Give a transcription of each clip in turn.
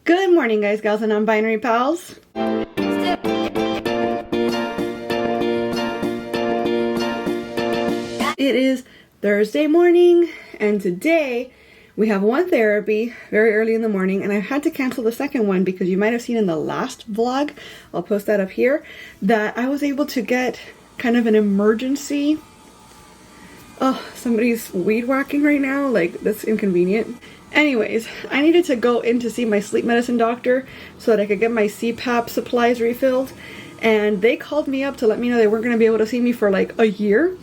Good morning, guys, gals, and non-binary pals. It is Thursday morning, and today we have one therapy very early in the morning, and I had to cancel the second one because you might have seen in the last vlog, I'll post that up here, that I was able to get kind of an emergency. Oh, somebody's weed whacking right now, like that's inconvenient. Anyways, I needed to go in to see my sleep medicine doctor so that I could get my CPAP supplies refilled, and they called me up to let me know they weren't going to be able to see me for like a year.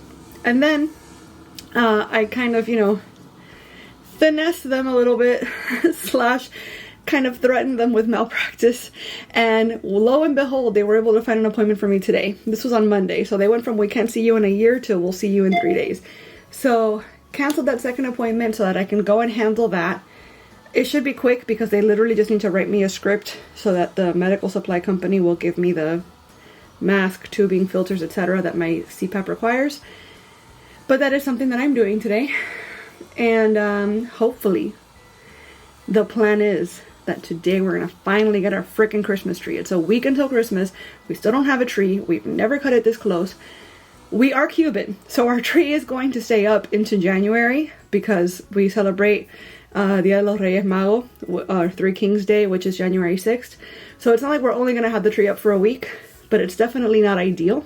And then I kind of, finessed them a little bit slash kind of threatened them with malpractice, and lo and behold, they were able to find an appointment for me today. This was on Monday, so they went from we can't see you in a year to we'll see you in 3 days. So canceled that second appointment so that I can go and handle that. It should be quick because they literally just need to write me a script so that the medical supply company will give me the mask, tubing, filters, etc. that my CPAP requires. But that is something that I'm doing today, and hopefully the plan is that today we're gonna finally get our frickin' Christmas tree. It's a week until Christmas. We still don't have a tree. We've never cut it this close. We are Cuban, so our tree is going to stay up into January because we celebrate Dia de los Reyes Magos, or Three Kings Day, which is January 6th. So it's not like we're only gonna have the tree up for a week, but it's definitely not ideal.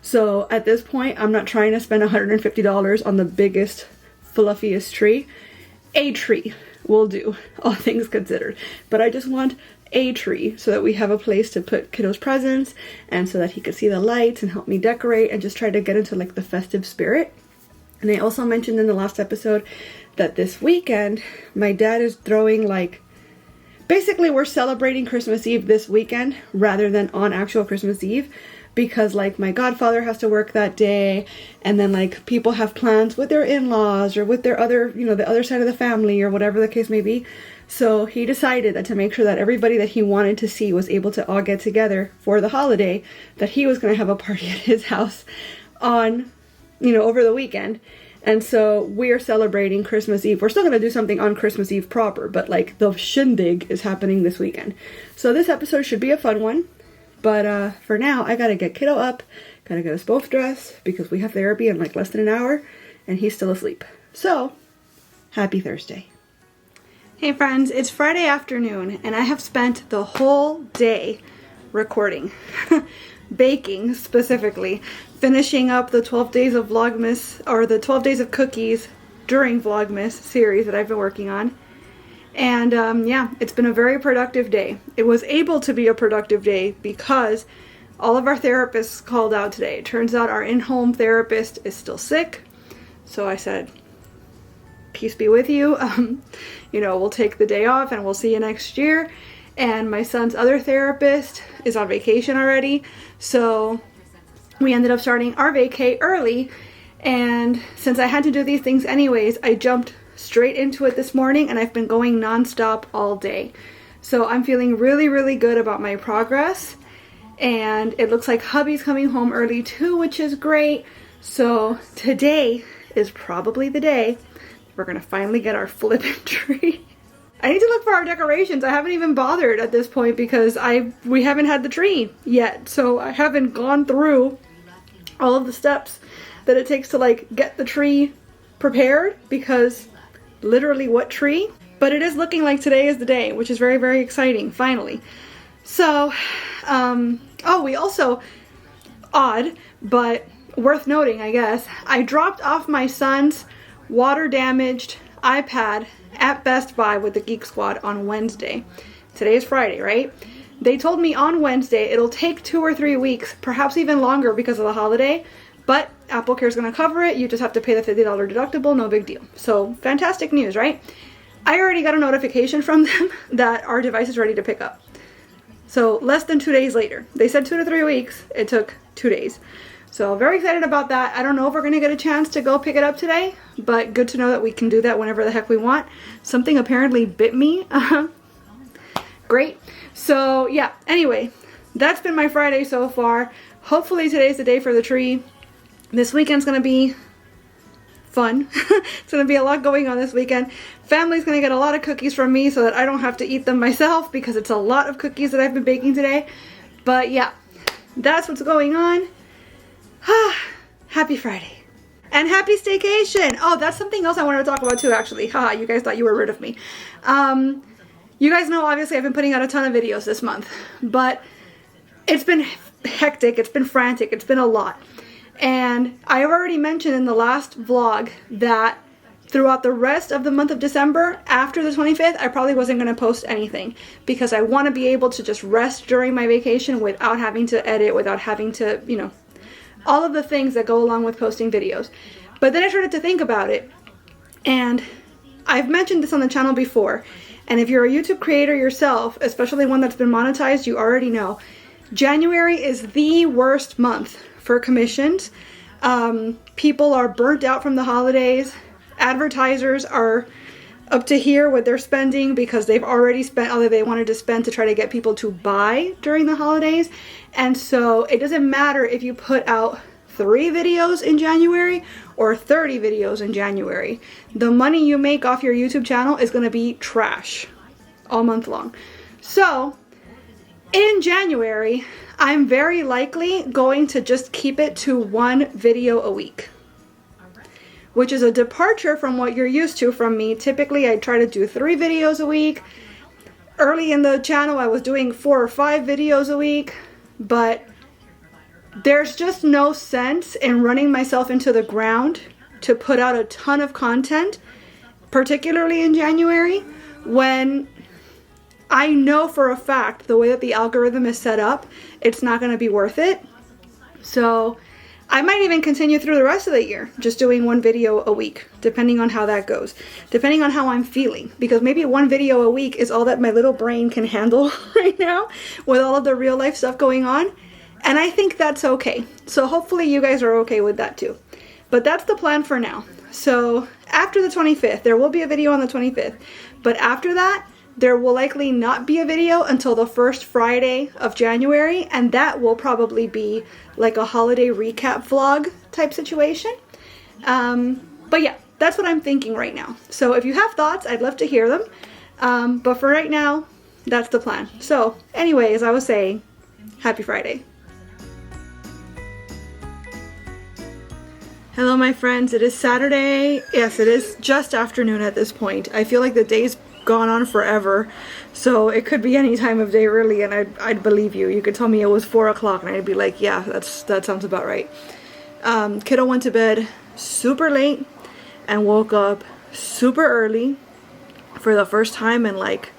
So at this point, I'm not trying to spend $150 on the biggest, fluffiest tree. A tree will do, all things considered. But I just want a tree so that we have a place to put kiddo's presents and so that he could see the lights and help me decorate and just try to get into like the festive spirit. And I also mentioned in the last episode that this weekend, my dad is throwing like, basically we're celebrating Christmas Eve this weekend rather than on actual Christmas Eve, because like my godfather has to work that day, and then like people have plans with their in-laws or with their other, the other side of the family or whatever the case may be. So he decided that to make sure that everybody that he wanted to see was able to all get together for the holiday, that he was going to have a party at his house on, over the weekend. And so we are celebrating Christmas Eve. We're still going to do something on Christmas Eve proper, but like the shindig is happening this weekend. So this episode should be a fun one. But for now, I gotta get kiddo up, gotta get us both dressed because we have therapy in like less than an hour and he's still asleep. So, happy Thursday. Hey friends, it's Friday afternoon and I have spent the whole day recording, baking specifically, finishing up the 12 days of Vlogmas, or the 12 days of cookies during Vlogmas series that I've been working on. And yeah, it's been a very productive day. It was able to be a productive day because all of our therapists called out today. It turns out our in-home therapist is still sick. So I said, peace be with you. We'll take the day off and we'll see you next year. And my son's other therapist is on vacation already. So we ended up starting our vacay early. And since I had to do these things anyways, I jumped straight into it this morning and I've been going non-stop all day. So I'm feeling really, really good about my progress. And it looks like hubby's coming home early too, which is great. So today is probably the day we're gonna finally get our flippin' tree. I need to look for our decorations. I haven't even bothered at this point because we haven't had the tree yet. So I haven't gone through all of the steps that it takes to like get the tree prepared, because literally what tree? But it is looking like today is the day, which is very, very exciting, finally. So, we also, odd, but worth noting, I guess, I dropped off my son's water-damaged iPad at Best Buy with the Geek Squad on Wednesday. Today is Friday, right? They told me on Wednesday it'll take 2 or 3 weeks, perhaps even longer because of the holiday, but AppleCare is going to cover it. You just have to pay the $50 deductible, no big deal. So fantastic news, right? I already got a notification from them that our device is ready to pick up. So less than 2 days later. They said 2 to 3 weeks. It took 2 days. So very excited about that. I don't know if we're going to get a chance to go pick it up today, but good to know that we can do that whenever the heck we want. Something apparently bit me. Great. So yeah, anyway, that's been my Friday so far. Hopefully today's the day for the tree. This weekend's going to be fun. It's gonna be a lot going on this weekend. Family's gonna get a lot of cookies from me so that I don't have to eat them myself, because it's a lot of cookies that I've been baking today. But yeah, that's what's going on. Happy Friday. And happy staycation. Oh, that's something else I wanted to talk about too, actually. Haha, you guys thought you were rid of me. You guys know, obviously, I've been putting out a ton of videos this month, but it's been hectic, it's been frantic, it's been a lot. And I have already mentioned in the last vlog that throughout the rest of the month of December, after the 25th, I probably wasn't going to post anything, because I want to be able to just rest during my vacation without having to edit, without having to, you know, all of the things that go along with posting videos. But then I started to think about it, and I've mentioned this on the channel before, and if you're a YouTube creator yourself, especially one that's been monetized, you already know, January is the worst month for commissions. People are burnt out from the holidays. Advertisers are up to here with their spending because they've already spent all that they wanted to spend to try to get people to buy during the holidays. And so it doesn't matter if you put out 3 videos in January or 30 videos in January. The money you make off your YouTube channel is going to be trash all month long. So in January, I'm very likely going to just keep it to 1 video a week, which is a departure from what you're used to from me. Typically, I try to do 3 videos a week. Early in the channel, I was doing 4 or 5 videos a week, but there's just no sense in running myself into the ground to put out a ton of content, particularly in January, when I know for a fact the way that the algorithm is set up, it's not going to be worth it. So I might even continue through the rest of the year, just doing 1 video a week, depending on how that goes, depending on how I'm feeling, because maybe 1 video a week is all that my little brain can handle right now with all of the real life stuff going on. And I think that's okay. So hopefully you guys are okay with that too. But that's the plan for now. So after the 25th, there will be a video on the 25th. But after that, there will likely not be a video until the first Friday of January. And that will probably be like a holiday recap vlog type situation. But yeah, that's what I'm thinking right now. So if you have thoughts, I'd love to hear them. But for right now, that's the plan. So anyway, as I was saying, happy Friday. Hello my friends, it is Saturday. Yes, it is just afternoon at this point. I feel like the day's gone on forever, so it could be any time of day really, and I'd believe you. You could tell me it was 4 o'clock and I'd be like, yeah, that sounds about right. Kiddo went to bed super late and woke up super early for the first time in like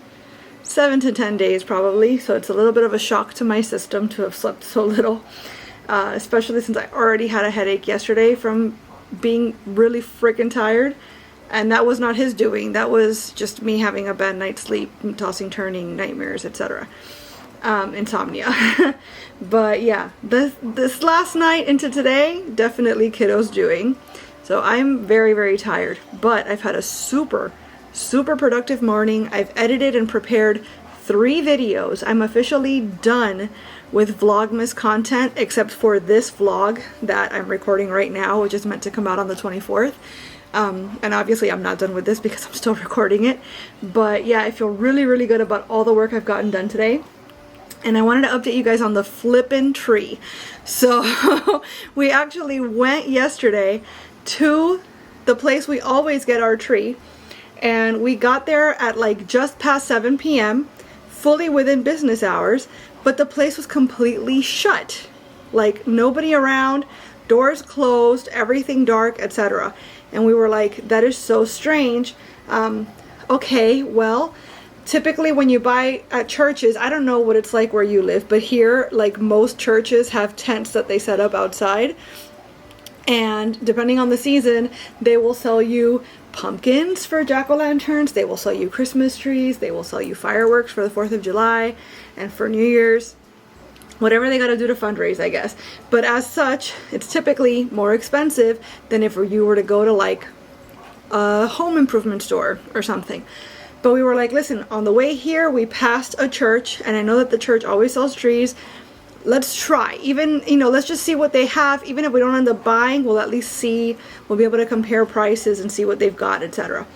7 to 10 days probably, so it's a little bit of a shock to my system to have slept so little. Especially since I already had a headache yesterday from being really freaking tired, and that was not his doing. That was just me having a bad night's sleep, tossing, turning, nightmares, etc. Insomnia. But yeah, this last night into today, definitely kiddo's doing. So I'm very, very tired, but I've had a super productive morning. I've edited and prepared 3 videos. I'm officially done with VLOGMAS content, except for this vlog that I'm recording right now, which is meant to come out on the 24th. And obviously I'm not done with this because I'm still recording it. But yeah, I feel really, really good about all the work I've gotten done today. And I wanted to update you guys on the flippin' tree. So we actually went yesterday to the place we always get our tree. And we got there at like just past 7 p.m., fully within business hours. But the place was completely shut, like nobody around, doors closed, everything dark, etc. And we were like, that is so strange. Okay, well, typically when you buy at churches, I don't know what it's like where you live, but here, like most churches have tents that they set up outside. And depending on the season, they will sell you pumpkins for jack-o'-lanterns, they will sell you Christmas trees, they will sell you fireworks for the 4th of July and for New Year's, whatever they gotta do to fundraise, I guess. But as such, it's typically more expensive than if you were to go to like a home improvement store or something. But we were like, listen, on the way here we passed a church, and I know that the church always sells trees. let's try. Even, you know, let's just see what they have. Even if we don't end up buying, we'll at least see, we'll be able to compare prices and see what they've got, etc.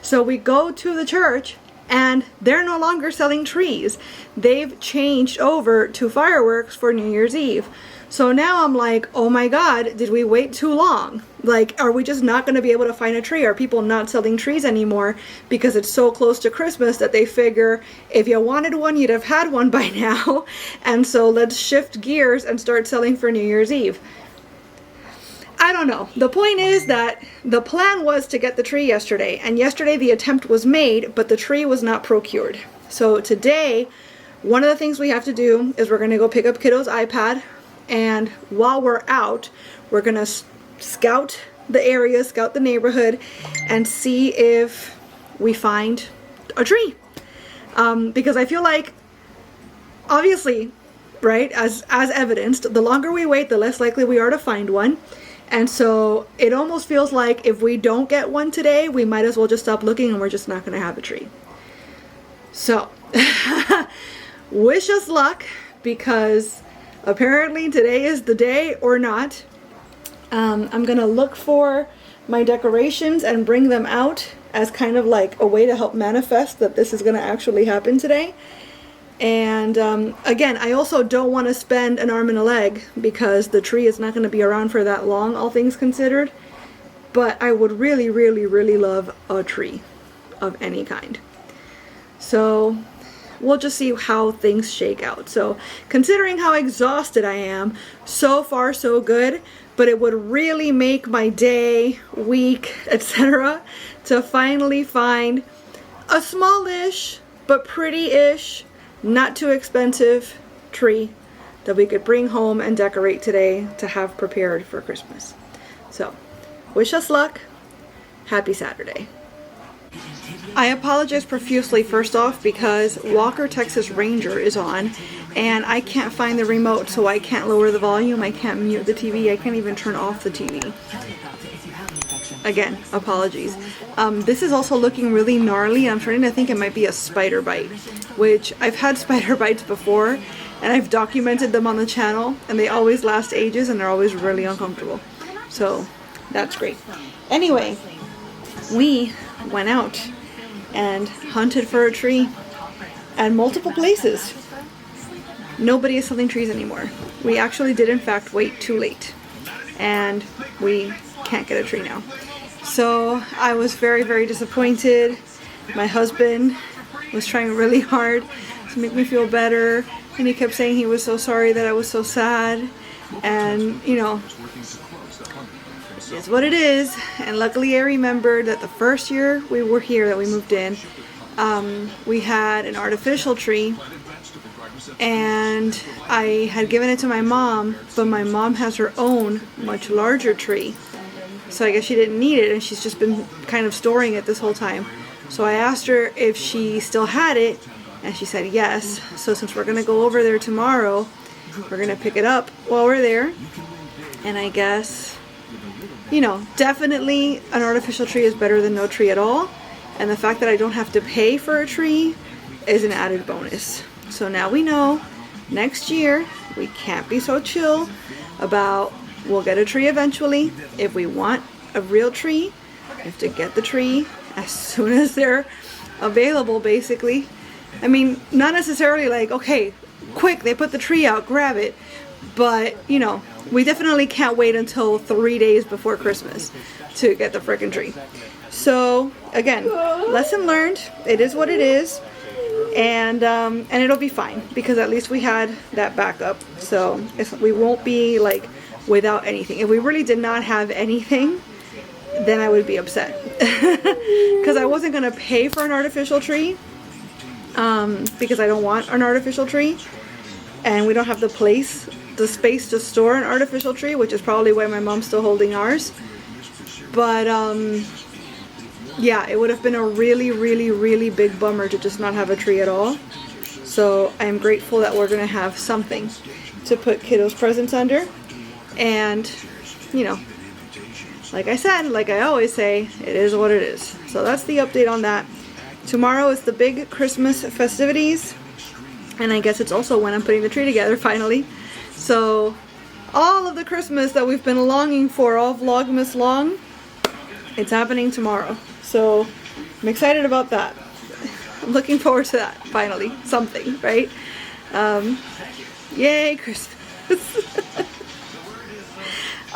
So we go to the church and they're no longer selling trees. They've changed over to fireworks for New Year's Eve. So now I'm like, oh my God, did we wait too long? Like, are we just not going to be able to find a tree? Are people not selling trees anymore because it's so close to Christmas that they figure if you wanted one, you'd have had one by now. And so let's shift gears and start selling for New Year's Eve. I don't know. The point is that the plan was to get the tree yesterday, and yesterday the attempt was made, but the tree was not procured. So today, one of the things we have to do is we're going to go pick up Kiddo's iPad, and while we're out, we're going to scout the area, scout the neighborhood, and see if we find a tree. Because I feel like, obviously, right, as evidenced, the longer we wait, the less likely we are to find one. And so it almost feels like if we don't get one today, we might as well just stop looking and we're just not going to have a tree. So, wish us luck, because apparently today is the day or not. I'm going to look for my decorations and bring them out as kind of like a way to help manifest that this is going to actually happen today. And again, I also don't want to spend an arm and a leg because the tree is not going to be around for that long, all things considered. But I would really, really, really love a tree of any kind. So we'll just see how things shake out. So considering how exhausted I am, so far so good. But it would really make my day, week, etc. to finally find a smallish but pretty-ish, not too expensive tree that we could bring home and decorate today to have prepared for Christmas. So, wish us luck. Happy Saturday. I apologize profusely first off because Walker Texas Ranger is on and I can't find the remote, so I can't lower the volume, I can't mute the TV, I can't even turn off the TV. Again, apologies. This is also looking really gnarly. I'm starting to think it might be a spider bite, which I've had spider bites before and I've documented them on the channel and they always last ages and they're always really uncomfortable. So that's great. Anyway, we went out and hunted for a tree at multiple places. Nobody is selling trees anymore. We actually did in fact wait too late and we can't get a tree now. So I was very, very disappointed. My husband was trying really hard to make me feel better and he kept saying he was so sorry that I was so sad, and you know, it's what it is. And luckily I remembered that the first year we were here, that we moved in, we had an artificial tree and I had given it to my mom, but my mom has her own much larger tree. So I guess she didn't need it and she's just been kind of storing it this whole time. So I asked her if she still had it and she said yes. So since we're going to go over there tomorrow, we're going to pick it up while we're there. And I guess, you know, definitely an artificial tree is better than no tree at all. And the fact that I don't have to pay for a tree is an added bonus. So now we know next year we can't be so chill about we'll get a tree eventually. If we want a real tree, we have to get the tree as soon as they're available, basically. I mean, not necessarily like, okay, quick, they put the tree out, grab it. But, you know, we definitely can't wait until 3 days before Christmas to get the frickin' tree. So, again, lesson learned. It is what it is. And it'll be fine because at least we had that backup. So we won't be like without anything. If we really did not have anything, then I would be upset because I wasn't going to pay for an artificial tree because I don't want an artificial tree and we don't have the space to store an artificial tree, which is probably why my mom's still holding ours. But yeah, it would have been a really, really, really big bummer to just not have a tree at all. So I'm grateful that we're going to have something to put Kiddo's presents under. And, you know, like I said, like I always say, it is what it is. So that's the update on that. Tomorrow is the big Christmas festivities. And I guess it's also when I'm putting the tree together, finally. So all of the Christmas that we've been longing for, all Vlogmas long, it's happening tomorrow. So I'm excited about that. I'm looking forward to that, finally. Something, right? Yay, Christmas.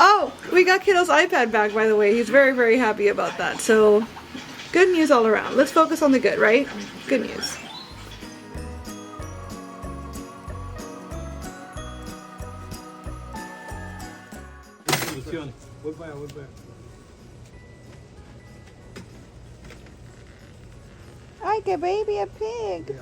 Oh, we got Kiddo's iPad back, by the way. He's very, very happy about that. So good news all around. Let's focus on the good, right? Good news. Ay, que baby, a pig.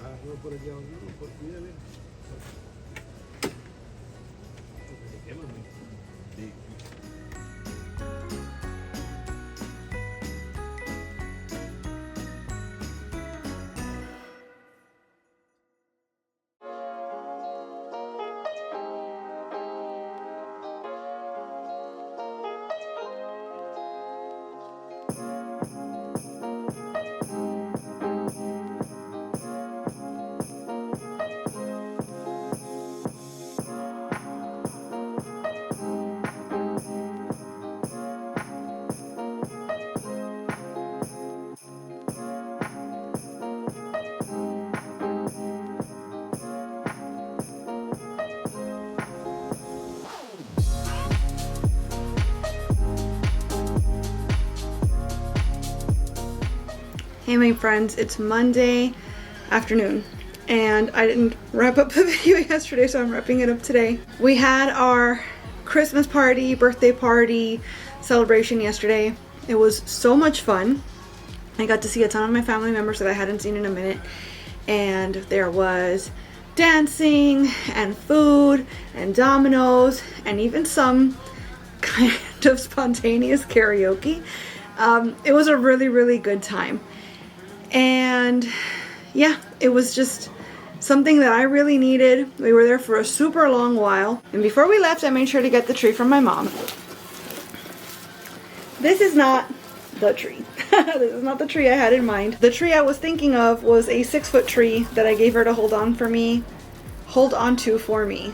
Hey my friends, it's Monday afternoon and I didn't wrap up the video yesterday, so I'm wrapping it up today. We had our Christmas party, birthday party, celebration yesterday. It was so much fun. I got to see a ton of my family members that I hadn't seen in a minute, and there was dancing and food and dominoes and even some kind of spontaneous karaoke. It was a really, really good time. And yeah, it was just something that I really needed. We were there for a super long while. And before we left, I made sure to get the tree from my mom. This is not the tree. This is not the tree I had in mind. The tree I was thinking of was a 6-foot tree that I gave her to hold on to for me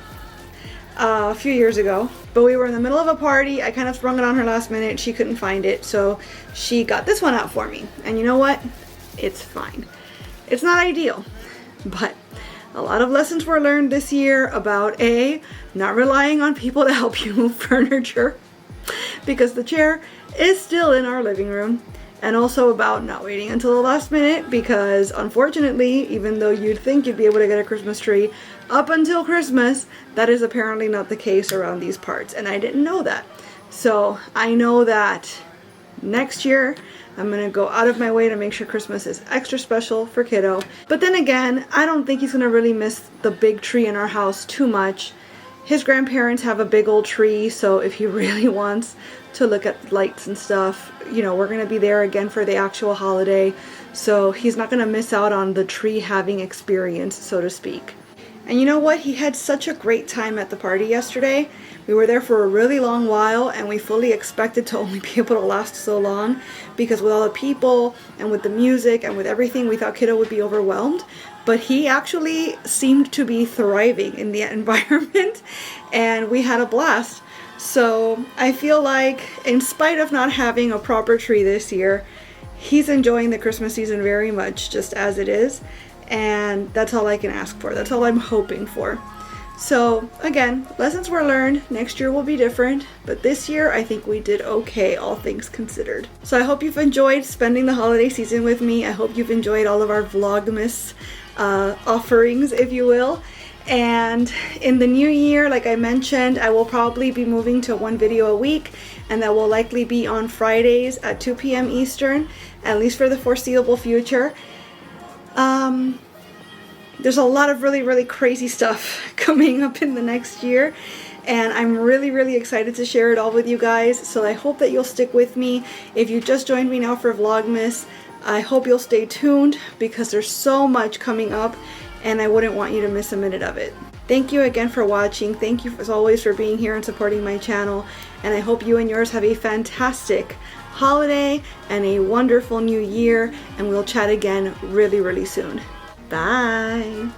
a few years ago. But we were in the middle of a party. I kind of sprung it on her last minute. She couldn't find it, so she got this one out for me. And you know what? It's fine. It's not ideal, but a lot of lessons were learned this year about not relying on people to help you move furniture, because the chair is still in our living room, and also about not waiting until the last minute, because unfortunately, even though you'd think you'd be able to get a Christmas tree up until Christmas, that is apparently not the case around these parts, and I didn't know that. So I know that next year I'm gonna go out of my way to make sure Christmas is extra special for Kiddo. But then again, I don't think he's gonna really miss the big tree in our house too much. His grandparents have a big old tree, so if he really wants to look at lights and stuff, you know, we're gonna be there again for the actual holiday. So he's not gonna miss out on the tree having experience, so to speak. And you know what? He had such a great time at the party yesterday. We were there for a really long while, and we fully expected to only be able to last so long, because with all the people and with the music and with everything, we thought Kiddo would be overwhelmed. But he actually seemed to be thriving in the environment, and we had a blast. So I feel like, in spite of not having a proper tree this year, he's enjoying the Christmas season very much just as it is. And that's all I can ask for. That's all I'm hoping for. So again, lessons were learned. Next year will be different, but this year I think we did okay, all things considered. So I hope you've enjoyed spending the holiday season with me. I hope you've enjoyed all of our Vlogmas offerings, if you will. And in the new year, like I mentioned, I will probably be moving to 1 video a week, and that will likely be on Fridays at 2 p.m. Eastern, at least for the foreseeable future. There's a lot of really, really crazy stuff coming up in the next year, and I'm really, really excited to share it all with you guys. So I hope that you'll stick with me. If you just joined me now for Vlogmas, I hope you'll stay tuned, because there's so much coming up and I wouldn't want you to miss a minute of it. Thank you again for watching. Thank you as always for being here and supporting my channel, and I hope you and yours have a fantastic holiday and a wonderful new year, and we'll chat again really, really soon. Bye.